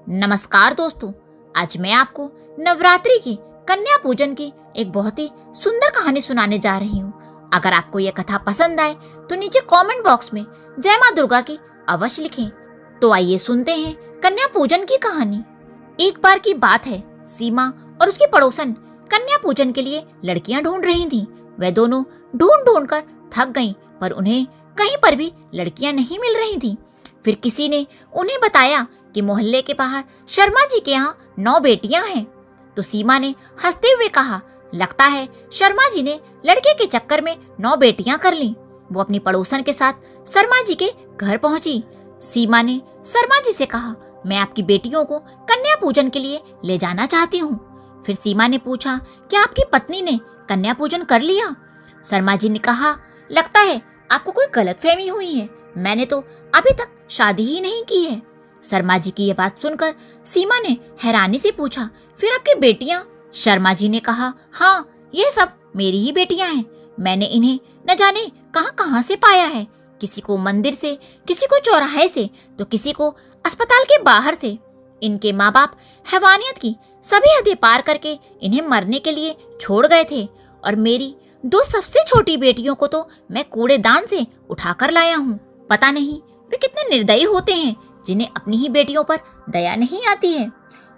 नमस्कार दोस्तों, आज मैं आपको नवरात्रि की कन्या पूजन की एक बहुत ही सुंदर कहानी सुनाने जा रही हूँ। अगर आपको यह कथा पसंद आए तो नीचे कमेंट बॉक्स में जय माँ दुर्गा की अवश्य लिखें। तो आइए सुनते हैं कन्या पूजन की कहानी। एक बार की बात है, सीमा और उसकी पड़ोसन कन्या पूजन के लिए लड़कियां ढूंढ रही थीं। वे दोनों ढूंढ ढूंढ कर थक गईं, पर उन्हें कहीं पर भी लड़कियां नहीं मिल रही थीं। फिर किसी ने उन्हें बताया कि मोहल्ले के बाहर शर्मा जी के यहाँ 9 बेटियां हैं। तो सीमा ने हंसते हुए कहा, लगता है शर्मा जी ने लड़के के चक्कर में 9 बेटियां कर लीं। वो अपनी पड़ोसन के साथ शर्मा जी के घर पहुंची। सीमा ने शर्मा जी से कहा, मैं आपकी बेटियों को कन्या पूजन के लिए ले जाना चाहती हूँ। फिर सीमा ने पूछा, क्या आपकी पत्नी ने कन्या पूजन कर लिया? शर्मा जी ने कहा, लगता है आपको कोई गलतफहमी हुई है, मैंने तो अभी तक शादी ही नहीं की है। शर्मा जी की यह बात सुनकर सीमा ने हैरानी से पूछा, फिर आपकी बेटियां? शर्मा जी ने कहा, हाँ, ये सब मेरी ही बेटियां हैं। मैंने इन्हें न जाने कहां कहां से पाया है, किसी को मंदिर से, किसी को चौराहे से, तो किसी को अस्पताल के बाहर से। इनके माँ बाप हैवानियत की सभी हदें पार करके इन्हें मरने के लिए छोड़ गए थे, और मेरी 2 सबसे छोटी बेटियों को तो मैं कूड़ेदान से उठाकर लाया हूँ। पता नहीं वे कितने निर्दयी होते हैं, जिन्हें अपनी ही बेटियों पर दया नहीं आती है।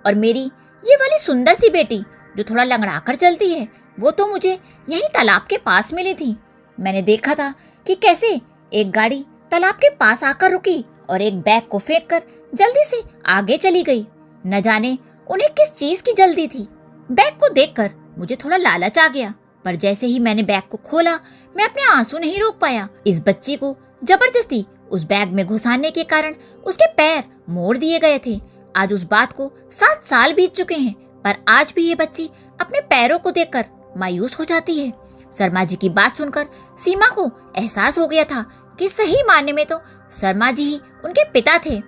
और मेरी ये वाली सुंदर सी बेटी जो थोड़ा लंगड़ा कर चलती है, वो तो मुझे यहीं तालाब के पास मिली थी। मैंने देखा था कि कैसे एक गाड़ी तालाब के पास आकर रुकी और एक बैग को फेंक कर जल्दी से आगे चली गई। न जाने उन्हें किस चीज की जल्दी थी। बैग को देखकर मुझे थोड़ा लालच आ गया, पर जैसे ही मैंने बैग को खोला, मैं अपने आंसू नहीं रोक पाया। इस बच्ची को जबरदस्ती उस बैग में घुसाने के कारण उसके पैर मोड़ दिए गए थे। आज उस बात को 7 साल बीत चुके हैं, पर आज भी ये बच्ची अपने पैरों को देखकर मायूस हो जाती है। शर्मा जी की बात सुनकर सीमा को एहसास हो गया था कि सही मायने में तो शर्मा जी ही उनके पिता थे।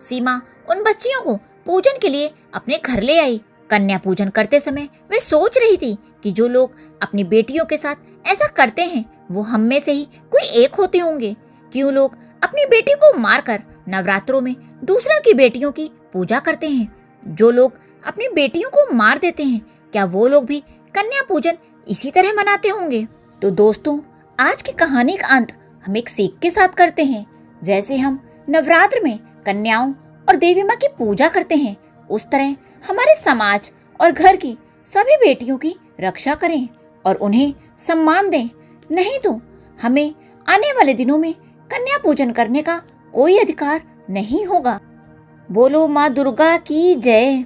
सीमा उन बच्चियों को पूजन के लिए अपने घर ले आई। कन्या पूजन करते समय वे सोच रही थी कि जो लोग अपनी बेटियों के साथ ऐसा करते हैं, वो हम में से ही कोई एक होते होंगे। क्यों लोग अपनी बेटी को मारकर नवरात्रों में दूसरों की बेटियों की पूजा करते हैं? जो लोग अपनी बेटियों को मार देते हैं, क्या वो लोग भी कन्या पूजन इसी तरह मनाते होंगे? तो दोस्तों, आज की कहानी का अंत हम एक सीख के साथ करते हैं। जैसे हम नवरात्र में कन्याओं और देवी माँ की पूजा करते हैं, उस तरह हमारे समाज और घर की सभी बेटियों की रक्षा करें और उन्हें सम्मान दें। नहीं तो हमें आने वाले दिनों में कन्या पूजन करने का कोई अधिकार नहीं होगा। बोलो माँ दुर्गा की जय।